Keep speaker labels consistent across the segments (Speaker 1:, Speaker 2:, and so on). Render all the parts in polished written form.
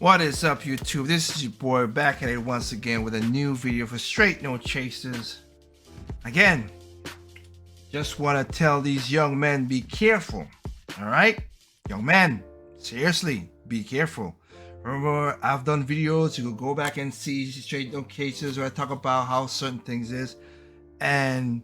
Speaker 1: What is up, YouTube? This is your boy back at it once again with a new video for Straight No Chasers. Again, just want to tell these young men, be careful. Alright? Young men, seriously, be careful. Remember, I've done videos, you can go back and see Straight No Cases where I talk about how certain things is. And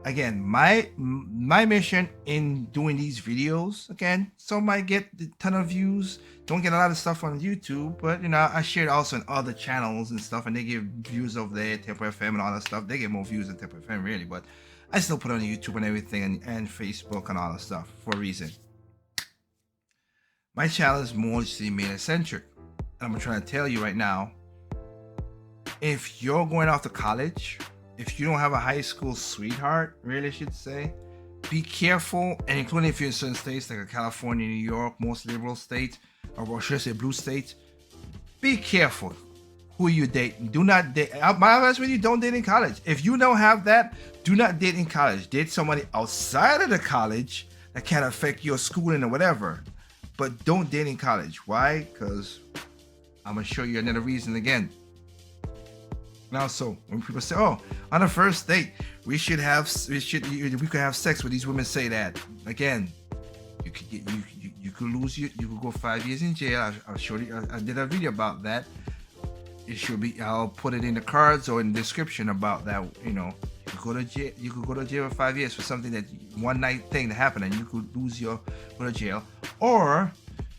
Speaker 1: again, my mission in doing these videos, again, some might get a ton of views, don't get a lot of stuff on YouTube, but you know, I share it also in other channels and stuff, and they get views over there, Tempo FM and all that stuff. They get more views than Tempo FM really, but I still put it on YouTube and everything, and Facebook and all that stuff for a reason. My channel is mostly male-centric. I'm trying to tell you right now, if you're going off to college, if you don't have a high school sweetheart, really should say, be careful, and including if you're in certain states like California, New York, most liberal states, or should I say blue states, be careful who you date. Do not date. My advice with you, don't date in college. If you don't have that, do not date in college. Date somebody outside of the college that can affect your schooling or whatever, but don't date in college. Why? Because I'm gonna show you another reason again. Now, so when people say, "Oh, on a first date, we could have sex," with these women say that, again, you could get you could lose you could go 5 years in jail. I'll show you. I did a video about that. It should be. I'll put it in the cards or in the description about that. You know, you could go to jail. You could go to jail for 5 years for something that one night thing that happened, and you could go to jail, or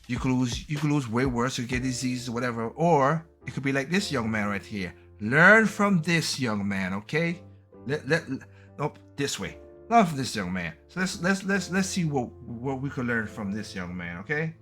Speaker 1: you could lose way worse. You get disease or whatever, or it could be like this young man right here. Learn from this young man, okay? Nope, this way. Learn from this young man. So let's see what we could learn from this young man, okay?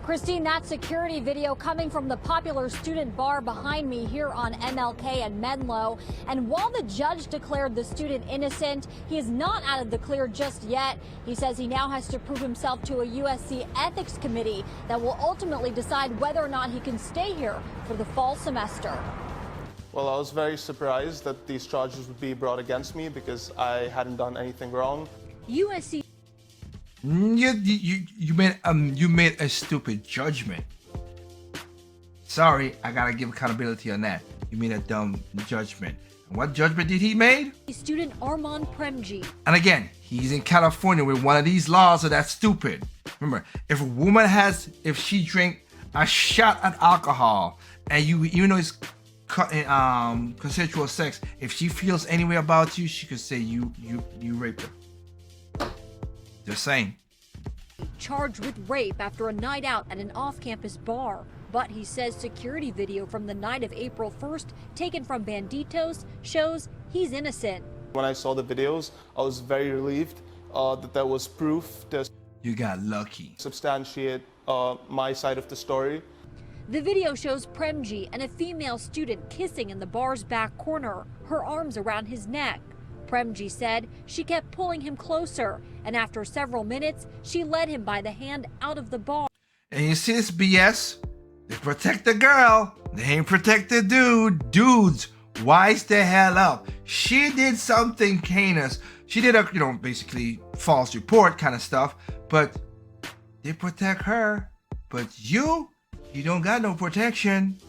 Speaker 2: Christine, that security video coming from the popular student bar behind me here on MLK and Menlo. And while the judge declared the student innocent, he is not out of the clear just yet. He says he now has to prove himself to a USC ethics committee that will ultimately decide whether or not he can stay here for the fall semester.
Speaker 3: Well, I was very surprised that these charges would be brought against me because I hadn't done anything wrong.
Speaker 2: USC.
Speaker 1: You made a stupid judgment. Sorry, I gotta give accountability on that. You made a dumb judgment. And what judgment did he made?
Speaker 2: Student Armand Premji.
Speaker 1: And again, he's in California with one of these laws, so that's stupid. Remember, if a woman if she drink a shot of alcohol, and you know it's consensual sex, if she feels any way about you, she could say you raped her. Just saying.
Speaker 2: Charged with rape after a night out at an off-campus bar. But he says security video from the night of April 1st, taken from Banditos, shows he's innocent.
Speaker 3: When I saw the videos, I was very relieved that there was proof to
Speaker 1: You got lucky.
Speaker 3: substantiate my side of the story.
Speaker 2: The video shows Premji and a female student kissing in the bar's back corner, her arms around his neck. Premji said she kept pulling him closer, and after several minutes, she led him by the hand out of the bar.
Speaker 1: And you see this BS? They protect the girl. They ain't protect the dude. Dudes, wise the hell up. She did something heinous. She did a, basically false report kind of stuff, but they protect her. But you don't got no protection.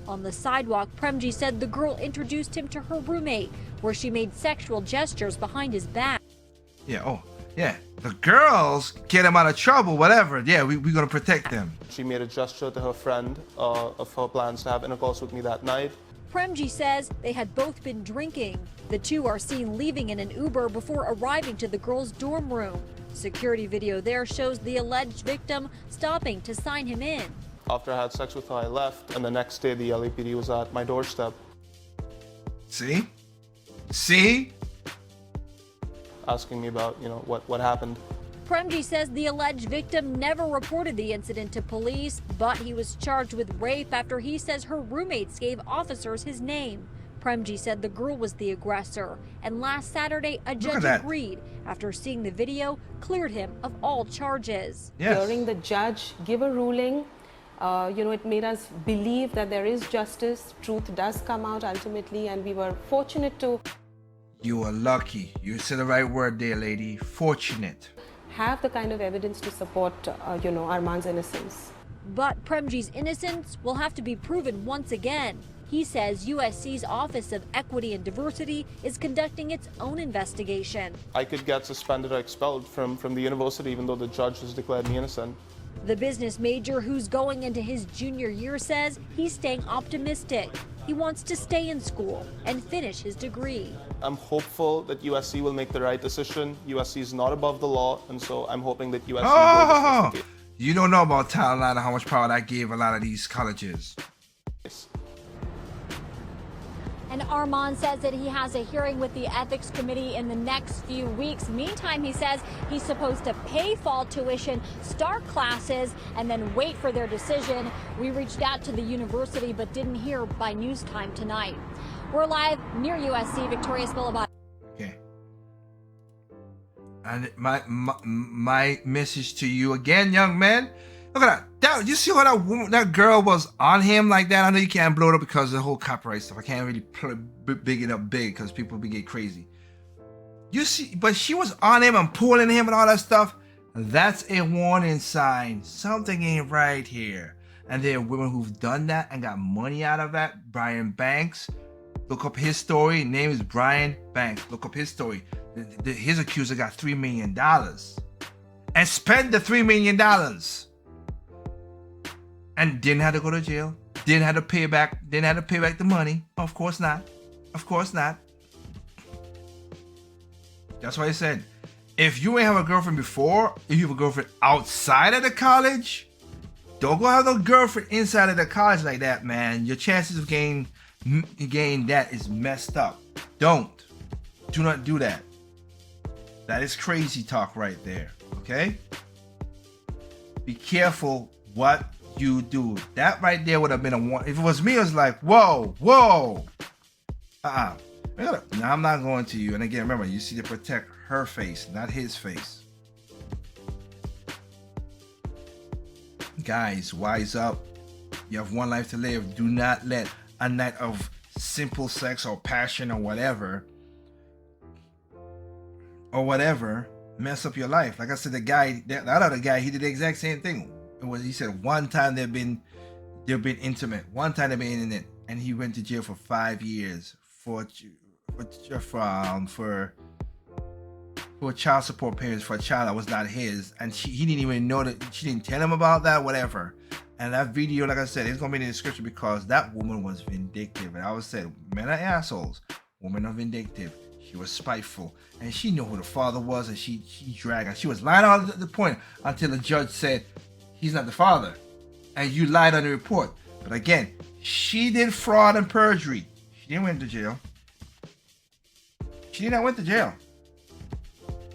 Speaker 2: On the sidewalk, Premji said the girl introduced him to her roommate, where she made sexual gestures behind his back.
Speaker 1: Yeah, oh, yeah. The girls get him out of trouble, whatever. Yeah, we're gonna protect them.
Speaker 3: She made a gesture to her friend of her plans to have intercourse with me that night.
Speaker 2: Premji says they had both been drinking. The two are seen leaving in an Uber before arriving to the girl's dorm room. Security video there shows the alleged victim stopping to sign him in.
Speaker 3: After I had sex with her, I left, and the next day the LAPD was at my doorstep.
Speaker 1: See? See?
Speaker 3: Asking me about, what happened.
Speaker 2: Premji says the alleged victim never reported the incident to police, but he was charged with rape after he says her roommates gave officers his name. Premji said the girl was the aggressor, and last Saturday a judge agreed, after seeing the video, cleared him of all charges.
Speaker 1: Yes.
Speaker 4: Hearing the judge give a ruling, it made us believe that there is justice, truth does come out ultimately, and we were fortunate to.
Speaker 1: You are lucky. You said the right word there, lady. Fortunate.
Speaker 4: have the kind of evidence to support, Arman's innocence.
Speaker 2: But Premji's innocence will have to be proven once again. He says USC's Office of Equity and Diversity is conducting its own investigation.
Speaker 3: I could get suspended or expelled from the university even though the judge has declared me innocent.
Speaker 2: The business major, who's going into his junior year, says he's staying optimistic. He wants to stay in school and finish his degree.
Speaker 3: I'm hopeful that USC will make the right decision. USC is not above the law, and so I'm hoping that USC will dismiss the case.
Speaker 1: You don't know about Title IX and how much power that gave a lot of these colleges.
Speaker 2: And Arman says that he has a hearing with the ethics committee in the next few weeks. Meantime, he says he's supposed to pay fall tuition, start classes, and then wait for their decision. We reached out to the university but didn't hear by news time tonight. We're live near USC. Victoria Spillabot.
Speaker 1: Okay. And my message to you again, young man. Look at that. You see how that girl was on him like that? I know you can't blow it up because of the whole copyright stuff. I can't really big it up big because people be get crazy. You see, but she was on him and pulling him and all that stuff. That's a warning sign. Something ain't right here. And there are women who've done that and got money out of that. Brian Banks. Look up his story. Name is Brian Banks. Look up his story. His accuser got $3 million. And spent the $3 million. And didn't have to go to jail. Didn't have to pay back the money. Of course not. Of course not. That's why I said, if you ain't have a girlfriend before, if you have a girlfriend outside of the college, don't go have no girlfriend inside of the college like that, man. Your chances of getting that is messed up. Do not do that. That is crazy talk right there. Okay? Be careful what you do. That right there would have been a one. If it was me, it was like, whoa. Now I'm not going to you. And again, remember, you see to protect her face, not his face. Guys, wise up. You have one life to live. Do not let a night of simple sex or passion or whatever mess up your life. Like I said, that other guy, he did the exact same thing. He said one time they've been intimate. One time they've been in it, and he went to jail for 5 years for child support payments for a child that was not his, and he didn't even know that. She didn't tell him about that, whatever. And that video, like I said, it's gonna be in the description because that woman was vindictive. And I always said, men are assholes, women are vindictive. She was spiteful, and she knew who the father was, and she dragged her. She was lying on the point until the judge said, he's not the father, and you lied on the report. But again, she did fraud and perjury. She didn't went to jail. She did not went to jail.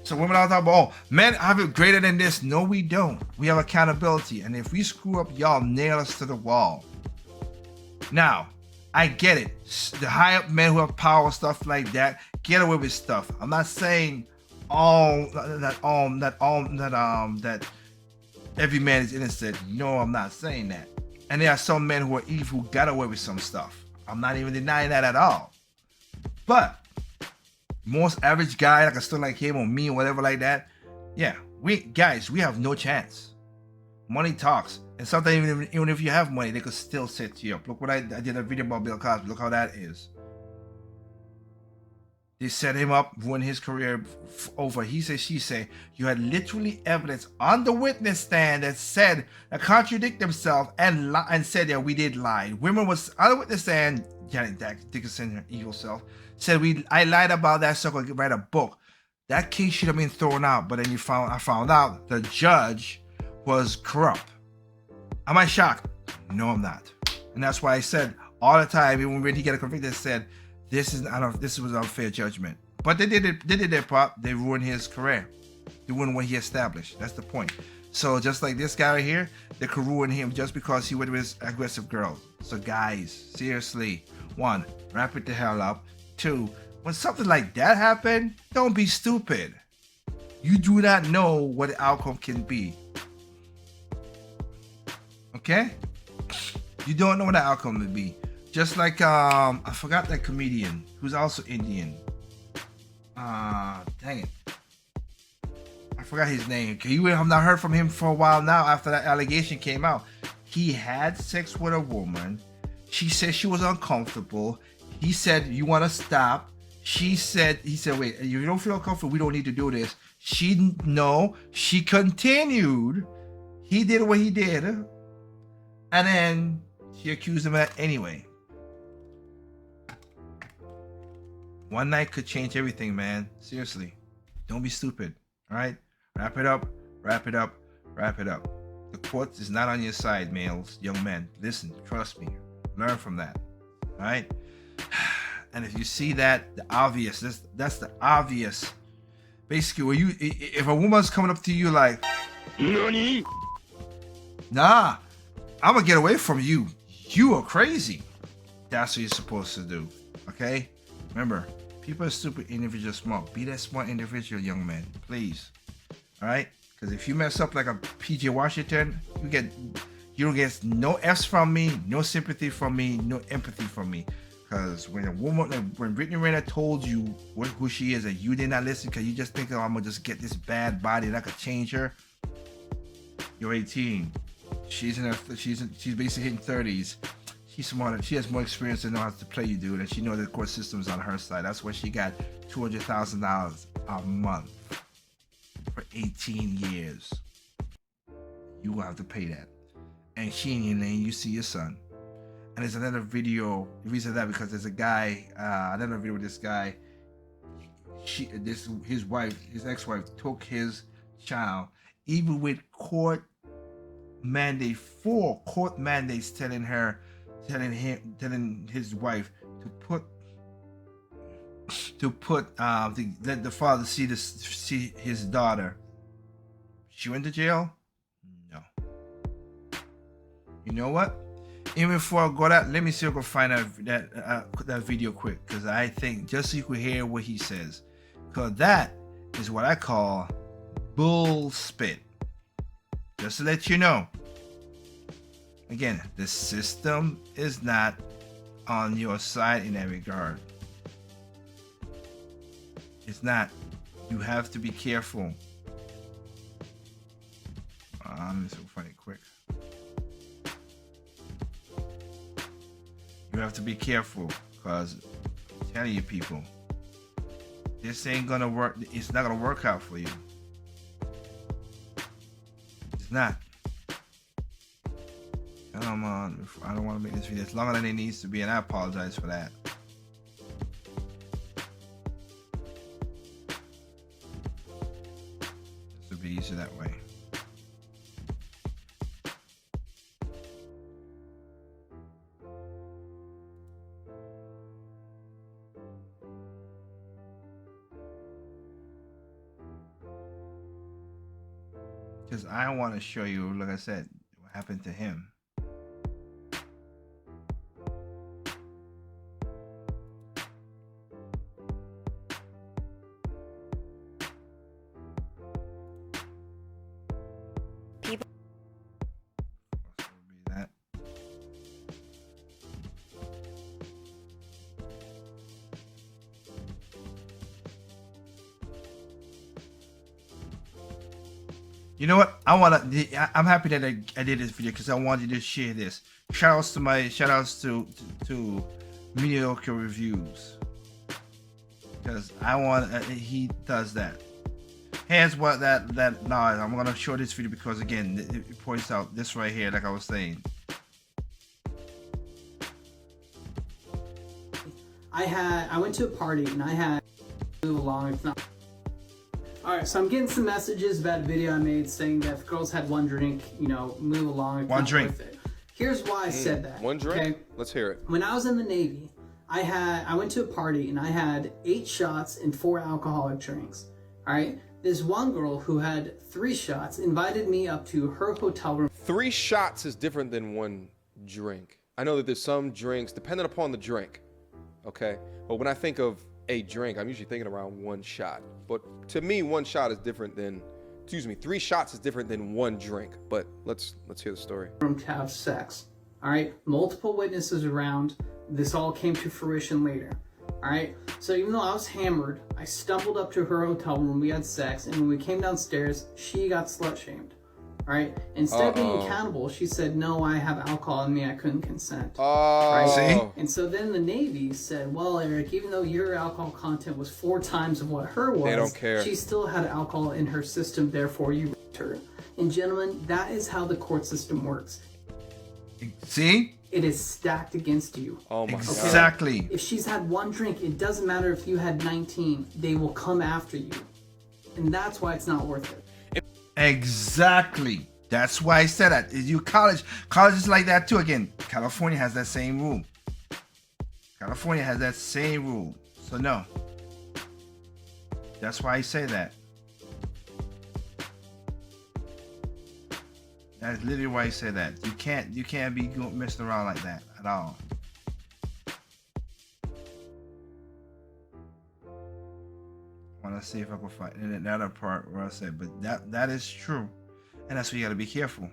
Speaker 1: So women all talk about, oh, men have it greater than this. No, we don't. We have accountability, and if we screw up, y'all nail us to the wall. Now, I get it. The high up men who have power, stuff like that, get away with stuff. I'm not saying that every man is innocent. No, I'm not saying that. And there are some men who are evil who got away with some stuff. I'm not even denying that at all. But most average guy, like a still like him or me or whatever like that, yeah, we have no chance. Money talks. And sometimes even if you have money, they could still set you up. Look what I did a video about Bill Cosby. Look how that is. They set him up, ruined his career over. He said, she said, you had literally evidence on the witness stand that contradict themselves and said that we did lie. Women was on the witness stand, Janet Dickinson, her evil self, said I lied about that so I could write a book. That case should have been thrown out, but then I found out the judge was corrupt. Am I shocked? No, I'm not. And that's why I said all the time, even when he got convicted, said, this was unfair judgment. But they did their part. They ruined his career. They ruined what he established. That's the point. So just like this guy right here, they could ruin him just because he went with aggressive girls. So guys, seriously, 1, wrap it the hell up. 2, when something like that happen, don't be stupid. You do not know what the outcome can be. Okay? You don't know what the outcome will be. Just like I forgot that comedian who's also Indian. Dang it. I forgot his name. You have not heard from him for a while now after that allegation came out. He had sex with a woman. She said she was uncomfortable. He said, you want to stop? He said, wait, you don't feel comfortable? We don't need to do this. She continued. He did what he did. And then she accused him of that anyway. One night could change everything, man. Seriously. Don't be stupid. All right? Wrap it up. Wrap it up. Wrap it up. The court is not on your side, males, young men. Listen, trust me. Learn from that. All right? And if you see that, the obvious, that's the obvious. Basically, if a woman's coming up to you like, "Nani? Nah, I'm gonna get away from you. You are crazy." That's what you're supposed to do. Okay? Remember, people are stupid, individuals smart. Be that smart individual, young man, please. All right? Because if you mess up like a PJ Washington, you don't get no F's from me, no sympathy from me, no empathy from me. Because when Brittany Renner told you who she is and you did not listen because you just think, oh, I'm going to just get this bad body and I could change her. You're 18. She's basically hitting 30s. She's smarter. She has more experience and knows how to play you, dude. And she knows the court system is on her side. That's why she got $200,000 a month for 18 years. You will have to pay that. And she in your lane, you see your son. And there's another video. The reason that because there's a guy, another video with this guy. His ex-wife took his child, even with court mandates telling his wife let the father see his daughter. She went to jail? No. You know what? Even before I go that, let me see if I can find that video quick, because I think just so you can hear what he says, because that is what I call bull spit. Just to let you know. Again, the system is not on your side in that regard. It's not. You have to be careful. Let me see if I can find it quick. You have to be careful, because I'm telling you, people, this ain't gonna work. It's not gonna work out for you. It's not. Come on, I don't want to make this video. It's longer than it needs to be, and I apologize for that. This would be easier that way. Because I want to show you, like I said, what happened to him.
Speaker 5: People.
Speaker 1: That. You know what? I'm happy that I did this video because I wanted to share this. Shout outs to mediocre reviews, because he does that. Here's what that now I'm gonna show this video because again it points out this right here, like I was saying.
Speaker 6: I went to a party and I had to move along. It's not. Alright, so I'm getting some messages about a video I made saying that if girls had one drink, move along.
Speaker 1: One drink.
Speaker 6: Worth it. Here's why I said that.
Speaker 7: One drink?
Speaker 6: Okay?
Speaker 7: Let's hear it.
Speaker 6: When I was in the Navy, I went to a party and I had 8 shots and 4 alcoholic drinks. Alright? This one girl who had 3 shots invited me up to her hotel room.
Speaker 7: 3 shots is different than 1 drink. I know that there's some drinks, depending upon the drink, okay? But when I think of a drink, I'm usually thinking around 1 shot. But to me, 1 shot is different than, 3 shots is different than 1 drink. But let's hear the story.
Speaker 6: To have sex. Alright? Multiple witnesses around. This all came to fruition later. All right. So even though I was hammered, I stumbled up to her hotel room. We had sex, and when we came downstairs, she got slut shamed. All right. Instead of being accountable, she said, "No, I have alcohol in me. I couldn't consent."
Speaker 7: Oh.
Speaker 1: See?
Speaker 6: And so then the Navy said, "Well, Eric, even though your alcohol content was 4 times of what her was,
Speaker 7: They don't care.
Speaker 6: she still had alcohol in her system. Therefore, you raped her." And gentlemen, that is how the court system works.
Speaker 1: See?
Speaker 6: It is stacked against you.
Speaker 7: Oh my God.
Speaker 1: Exactly.
Speaker 6: If she's had 1 drink, it doesn't matter if you had 19. They will come after you. And that's why it's not worth it.
Speaker 1: Exactly. That's why I said that. You college is like that too. Again, California has that same rule. California has that same rule. So no. That's why I say that. That's literally why I say that. You can't be messing around like that at all. I want to see if I can find another part where I say, but that is true, and that's why you got to be careful.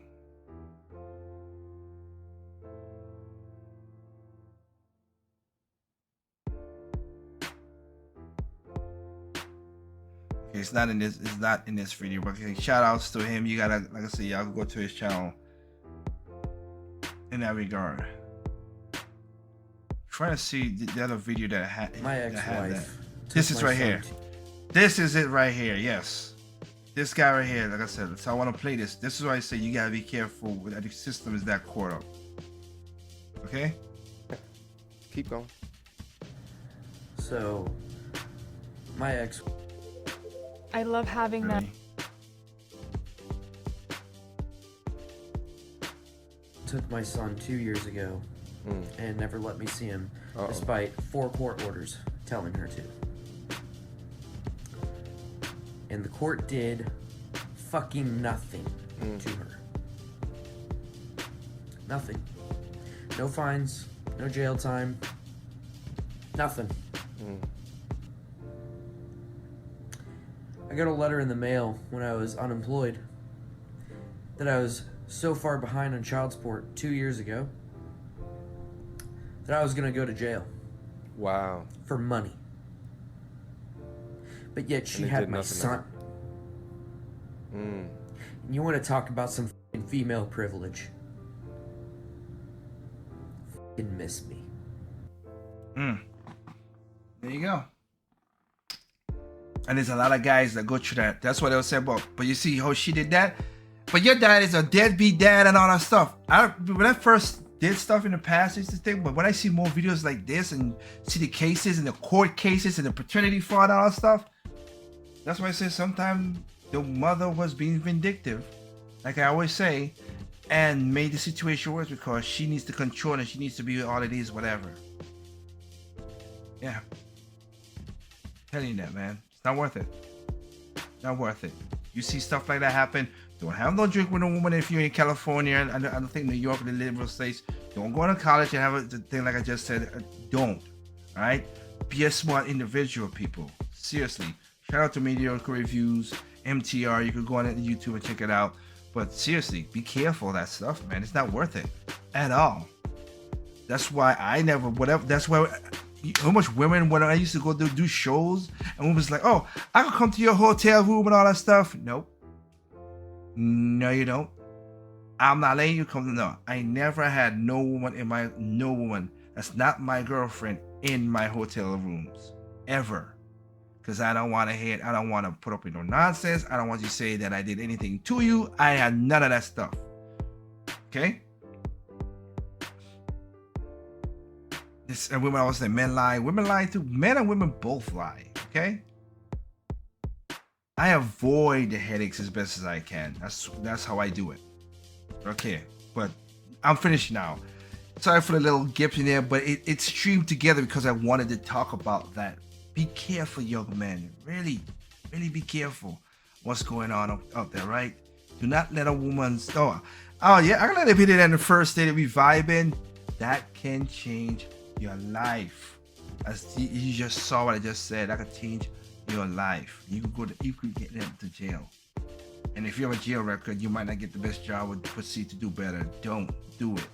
Speaker 1: Okay, it's not in this. It's not in this video. But okay, shout outs to him. You gotta, like I said, y'all go to his channel. In that regard, trying to see the other video that had
Speaker 5: My
Speaker 1: that had that.
Speaker 5: ex-wife.
Speaker 1: This is right here. This is it right here. Yes, this guy right here. Like I said, so I want to play this. This is why I say you gotta be careful that the system is that caught up. Okay.
Speaker 7: Keep going.
Speaker 5: So, my ex.
Speaker 8: I love having that.
Speaker 1: Really?
Speaker 5: Took my son 2 years ago and never let me see him, despite 4 court orders telling her to. And the court did fucking nothing to her. Nothing. No fines, no jail time, nothing. I got a letter in the mail when I was unemployed that I was so far behind on child support 2 years ago that I was gonna go to jail
Speaker 7: Wow.
Speaker 5: for money. But yet she
Speaker 7: And they
Speaker 5: had
Speaker 7: did
Speaker 5: my
Speaker 7: nothing
Speaker 5: son. And you want to talk about some f***ing female privilege? F***ing miss me.
Speaker 1: There you go. And there's a lot of guys that go through that. That's what they'll say about. But you see how she did that. But your dad is a deadbeat dad and all that stuff. When I first did stuff in the past, I used to think, but when I see more videos like this and see the cases and the court cases and the paternity fraud and all that stuff, that's why I say sometimes the mother was being vindictive, like I always say, and made the situation worse because she needs to control and she needs to be all it is, whatever. Yeah. Telling you that, man. It's not worth it. Not worth it. You see stuff like that happen, don't have no drink with a woman if you're in California, and I don't think New York, the liberal states. Don't go to college and have a thing like I just said. Don't. All right? Be a smart individual, people. Seriously. Shout out to Mediocre Reviews, MTR. You could go on YouTube and check it out. But seriously, be careful of that stuff, man. It's not worth it at all. That's why I never, whatever, that's why, how much women, when I used to go do shows, and women was like, oh, I could come to your hotel room and all that stuff. Nope. No, you don't. I'm not letting you come. No, I never had no woman that's not my girlfriend in my hotel rooms. Ever. Because I don't want to hear, I don't want to put up with no nonsense. I don't want you to say that I did anything to you. I had none of that stuff. Okay? This, and women always say men lie. Women lie too. Men and women both lie. Okay? I avoid the headaches as best as I can. That's how I do it. Okay, but I'm finished now. Sorry for the little gap in there, but it streamed together because I wanted to talk about that. Be careful, young men. Really, really be careful what's going on out there, right? Do not let a woman's... Oh yeah, I'm gonna let it in the first day that we vibing. That can change your life. As you just saw what I just said, that could change your life. You could get into jail. And if you have a jail record, you might not get the best job or proceed to do better. Don't do it.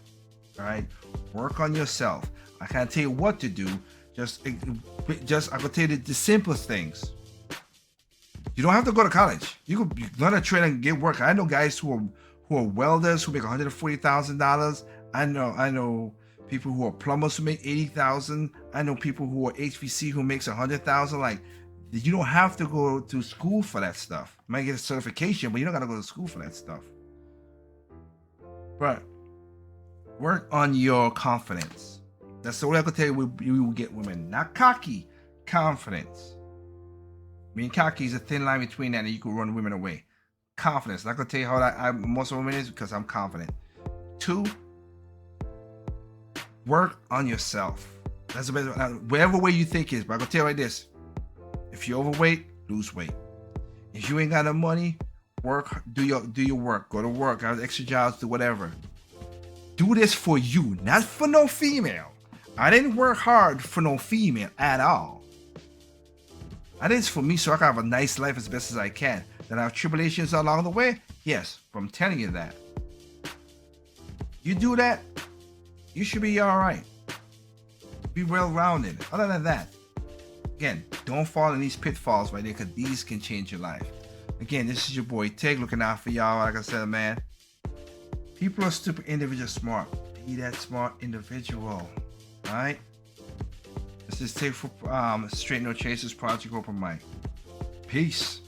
Speaker 1: All right? Work on yourself. I can't tell you what to do. Just I could tell you the simplest things. You don't have to go to college. You could learn a trade and get work. I know guys who are welders who make $140,000. I know people who are plumbers who make $80,000. I know people who are HVC who makes $100,000. Like, you don't have to go to school for that stuff. You might get a certification, but you don't gotta go to school for that stuff. But work on your confidence. That's the way I could tell you you will get women. Not cocky, confidence. Being cocky is a thin line between that and you can run women away. Confidence. I'm not gonna tell you how most of women is because I'm confident. 2, work on yourself. That's the best. Whatever way you think is, but I'm gonna tell you like this: if you're overweight, lose weight. If you ain't got no money, work. Do your work. Go to work. Have extra jobs. Do whatever. Do this for you, not for no female. I didn't work hard for no female at all. I did this for me so I can have a nice life as best as I can. Then I have tribulations along the way? Yes, but I'm telling you that. You do that, you should be alright. Be well-rounded. Other than that, again, don't fall in these pitfalls right there because these can change your life. Again, this is your boy Tig looking out for y'all. Like I said, man, people are stupid, individuals smart. Be that smart individual. Alright? This is Tig for Straight No Chasers Project Open Mic. Peace.